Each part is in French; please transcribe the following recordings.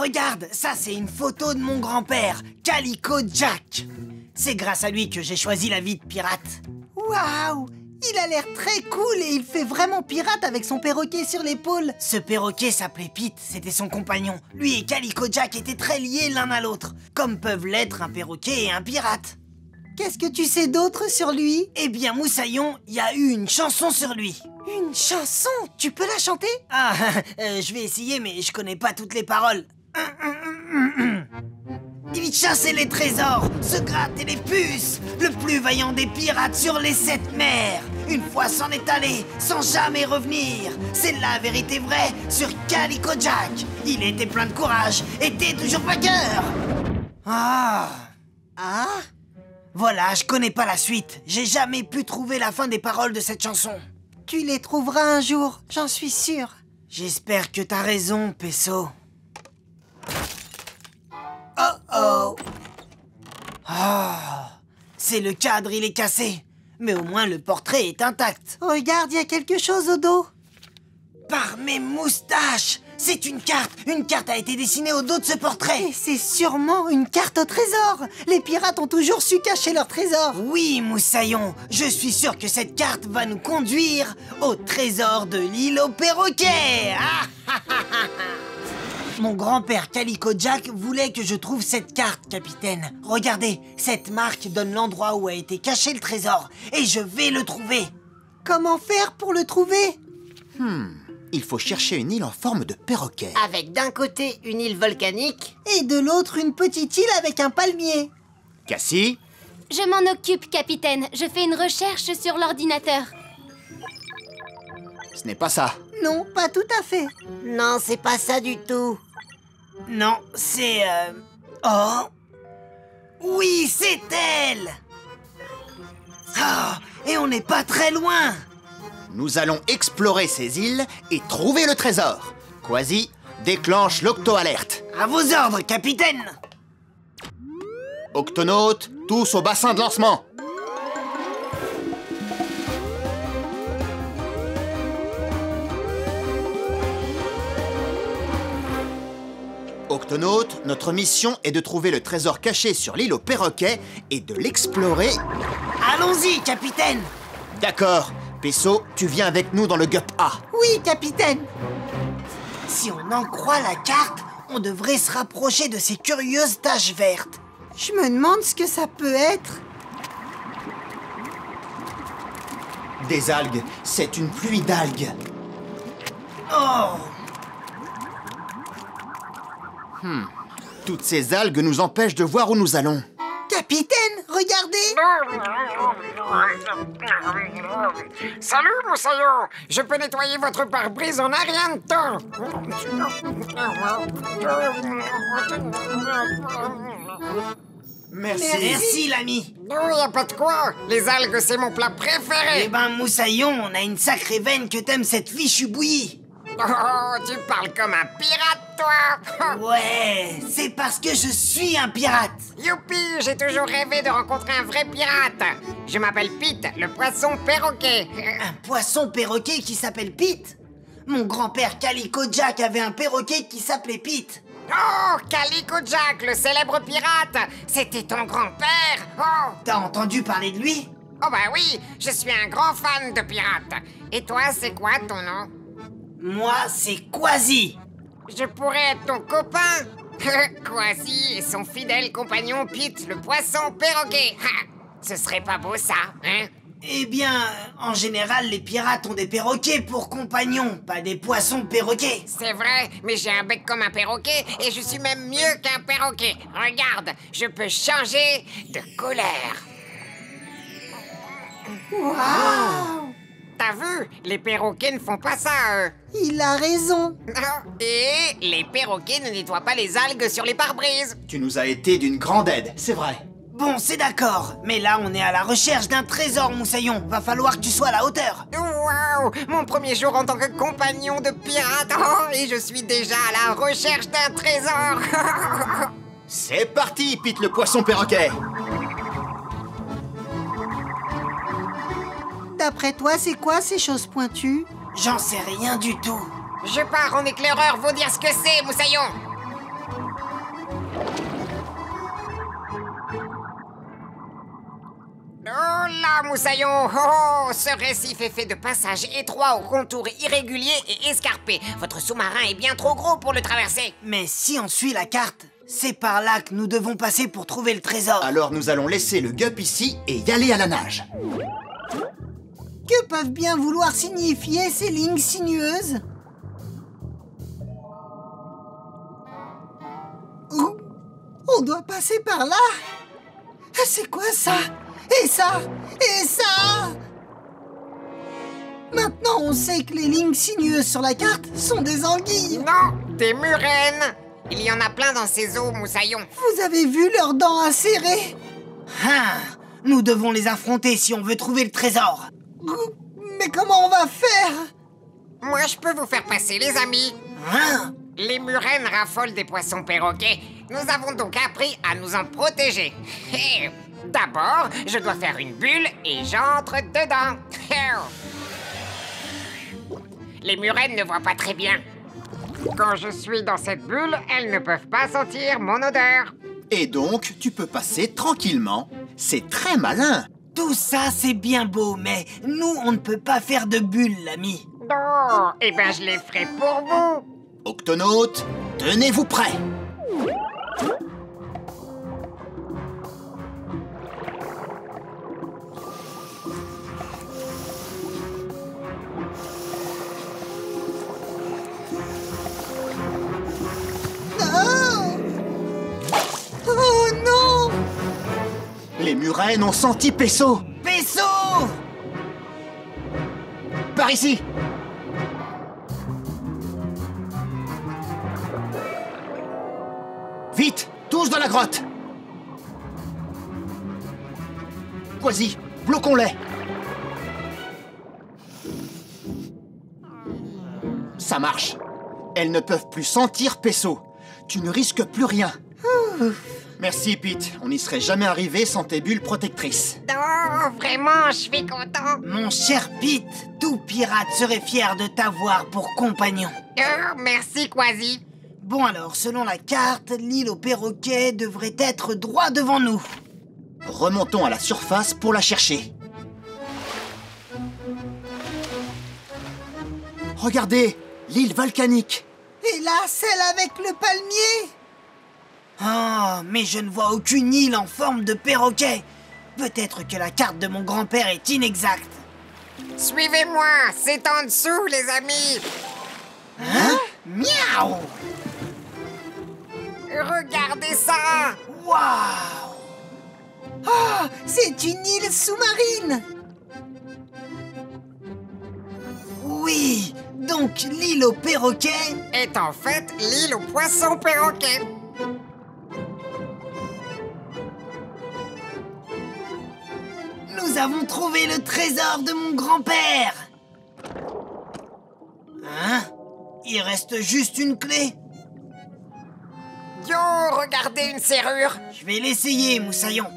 Regarde, ça c'est une photo de mon grand-père, Calico Jack. C'est grâce à lui que j'ai choisi la vie de pirate. Waouh! Il a l'air très cool et il fait vraiment pirate avec son perroquet sur l'épaule. Ce perroquet s'appelait Pete, c'était son compagnon. Lui et Calico Jack étaient très liés l'un à l'autre, comme peuvent l'être un perroquet et un pirate. Qu'est-ce que tu sais d'autre sur lui? Eh bien, Moussaillon, il y a eu une chanson sur lui. Une chanson? Tu peux la chanter? Ah, je vais essayer, mais je connais pas toutes les paroles. Il chassait les trésors, se grattait les puces, le plus vaillant des pirates sur les 7 mers. Une fois s'en est allé, sans jamais revenir. C'est la vérité vraie sur Calico Jack. Il était plein de courage, était toujours vainqueur. Ah. Voilà, je connais pas la suite. J'ai jamais pu trouver la fin des paroles de cette chanson. Tu les trouveras un jour, j'en suis sûre. J'espère que t'as raison, Peso. Oh. C'est le cadre, il est cassé. Mais au moins le portrait est intact. Regarde, il y a quelque chose au dos. Par mes moustaches! C'est une carte! Une carte a été dessinée au dos de ce portrait! Et c'est sûrement une carte au trésor! Les pirates ont toujours su cacher leur trésor! Oui, Moussaillon! Je suis sûr que cette carte va nous conduire au trésor de l'île aux perroquets! Mon grand-père Calico Jack voulait que je trouve cette carte, capitaine. Regardez, cette marque donne l'endroit où a été caché le trésor. Et je vais le trouver! Comment faire pour le trouver? Il faut chercher une île en forme de perroquet. Avec d'un côté une île volcanique Et de l'autre, une petite île avec un palmier. Cassie? Je m'en occupe, capitaine. Je fais une recherche sur l'ordinateur. Ce n'est pas ça. Non, pas tout à fait. Non, c'est pas ça du tout. Non, c'est... Oh! Oui, c'est elle! Ah, et on n'est pas très loin! Nous allons explorer ces îles et trouver le trésor. Quasi, déclenche l'octo-alerte. À vos ordres, capitaine! Octonautes, tous au bassin de lancement. Octonautes, notre mission est de trouver le trésor caché sur l'île aux perroquets et de l'explorer. Allons-y, capitaine! D'accord. Peso, tu viens avec nous dans le GUP A. Oui, capitaine. Si on en croit la carte, on devrait se rapprocher de ces curieuses taches vertes. Je me demande ce que ça peut être. Des algues, c'est une pluie d'algues. Oh! Toutes ces algues nous empêchent de voir où nous allons. Capitaine, regardez. Salut, Moussaillon! Je peux nettoyer votre pare-brise en un rien de temps! Merci, l'ami! Non, y a pas de quoi! Les algues, c'est mon plat préféré! Eh ben, Moussaillon, on a une sacrée veine que t'aimes cette fichue bouillie. Oh, tu parles comme un pirate, toi! Ouais, c'est parce que je suis un pirate. Youpi, j'ai toujours rêvé de rencontrer un vrai pirate! Je m'appelle Pete, le poisson perroquet! Un poisson perroquet qui s'appelle Pete? Mon grand-père Calico Jack avait un perroquet qui s'appelait Pete. Oh, Calico Jack, le célèbre pirate! C'était ton grand-père! Oh! T'as entendu parler de lui? Oh bah oui, je suis un grand fan de pirates! Et toi, c'est quoi ton nom? Moi, c'est Quasi. Je pourrais être ton copain! Quasi et son fidèle compagnon Pete, le poisson perroquet! Ha! Ce serait pas beau ça, hein? Eh bien, en général, les pirates ont des perroquets pour compagnons, pas des poissons perroquets. C'est vrai, mais j'ai un bec comme un perroquet et je suis même mieux qu'un perroquet. Regarde, je peux changer de couleur. Waouh! T'as vu? Les perroquets ne font pas ça, eux. Il a raison. Et les perroquets ne nettoient pas les algues sur les pare-brises. Tu nous as été d'une grande aide, c'est vrai. Bon, c'est d'accord, mais là, on est à la recherche d'un trésor, Moussaillon. Va falloir que tu sois à la hauteur. Waouh! Mon premier jour en tant que compagnon de pirate. Oh, et je suis déjà à la recherche d'un trésor. C'est parti, Pete le poisson perroquet. D'après toi, c'est quoi ces choses pointues? J'en sais rien du tout. Je pars en éclaireur, vous dire ce que c'est, Moussaillon. là, Moussaillon. Oh, oh, ce récif est fait de passages étroits aux contours irréguliers et escarpés. Votre sous-marin est bien trop gros pour le traverser. Mais si on suit la carte, c'est par là que nous devons passer pour trouver le trésor. Alors nous allons laisser le gup ici et y aller à la nage. Que peuvent bien vouloir signifier ces lignes sinueuses? Oh, on doit passer par là. C'est quoi ça? Et ça? Et ça? Maintenant, on sait que les lignes sinueuses sur la carte sont des anguilles. Non, des murènes. Il y en a plein dans ces eaux, Moussaillon. Vous avez vu leurs dents acérées? Ah, nous devons les affronter si on veut trouver le trésor. Mais comment on va faire? Moi, je peux vous faire passer, les amis. Hein? Les murènes raffolent des poissons perroquets. Nous avons donc appris à nous en protéger. D'abord, je dois faire une bulle et j'entre dedans. Les murènes ne voient pas très bien. Quand je suis dans cette bulle, elles ne peuvent pas sentir mon odeur. Et donc, tu peux passer tranquillement. C'est très malin. Tout ça, c'est bien beau, mais nous, on ne peut pas faire de bulles, l'ami. Non, eh ben je les ferai pour vous. Octonautes, tenez-vous prêts. Oh non! Les murènes ont senti Pesso. Pesso! Par ici. Vite, tous dans la grotte. Quasi, bloquons-les. Ça marche. Elles ne peuvent plus sentir Pesso. Tu ne risques plus rien. Merci, Pete. On n'y serait jamais arrivé sans tes bulles protectrices. Non, vraiment, je suis content. Mon cher Pete, tout pirate serait fier de t'avoir pour compagnon. Oh, merci, Quasi. Bon alors, selon la carte, l'île aux perroquets devrait être droit devant nous. Remontons à la surface pour la chercher. Regardez, l'île volcanique. Et là, celle avec le palmier? Oh, mais je ne vois aucune île en forme de perroquet. Peut-être que la carte de mon grand-père est inexacte. Suivez-moi, c'est en dessous, les amis. Hein? Miaou! Regardez ça. Waouh! Oh, c'est une île sous-marine! Oui, donc l'île aux perroquets... Est en fait l'île aux poissons perroquets. Nous avons trouvé le trésor de mon grand-père! Hein? Il reste juste une clé. Yo, regardez une serrure. Je vais l'essayer, Moussaillon.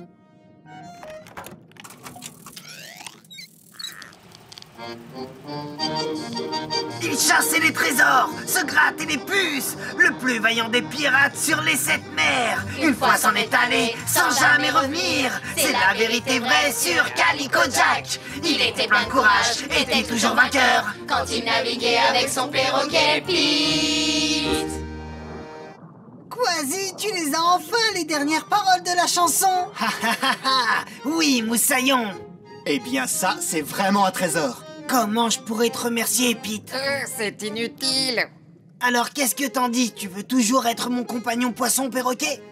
Il chassait les trésors, se grattait les puces, le plus vaillant des pirates sur les 7 mers. Une fois s'en est allé, sans jamais revenir. C'est la vérité vraie sur Calico Jack. Il était plein de courage, était toujours vainqueur Quand il naviguait avec son perroquet Pete. Quasi, tu les as enfin, les dernières paroles de la chanson! Oui, Moussaillon. Eh bien ça, c'est vraiment un trésor. Comment je pourrais te remercier, Pete? C'est inutile. Alors qu'est-ce que t'en dis? Tu veux toujours être mon compagnon poisson perroquet?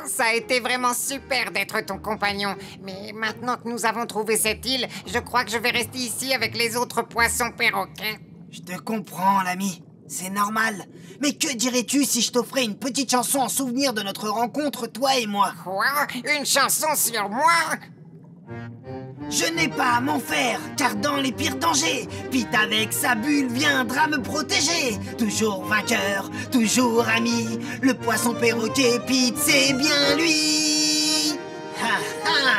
Ça a été vraiment super d'être ton compagnon. Mais maintenant que nous avons trouvé cette île, je crois que je vais rester ici avec les autres poissons perroquets. Je te comprends, l'ami. C'est normal. Mais que dirais-tu si je t'offrais une petite chanson en souvenir de notre rencontre, toi et moi? Quoi? Une chanson sur moi? Je n'ai pas à m'en faire, car dans les pires dangers, Pete avec sa bulle viendra me protéger. Toujours vainqueur, toujours ami, le poisson perroquet Pete, c'est bien lui. Ha, ha.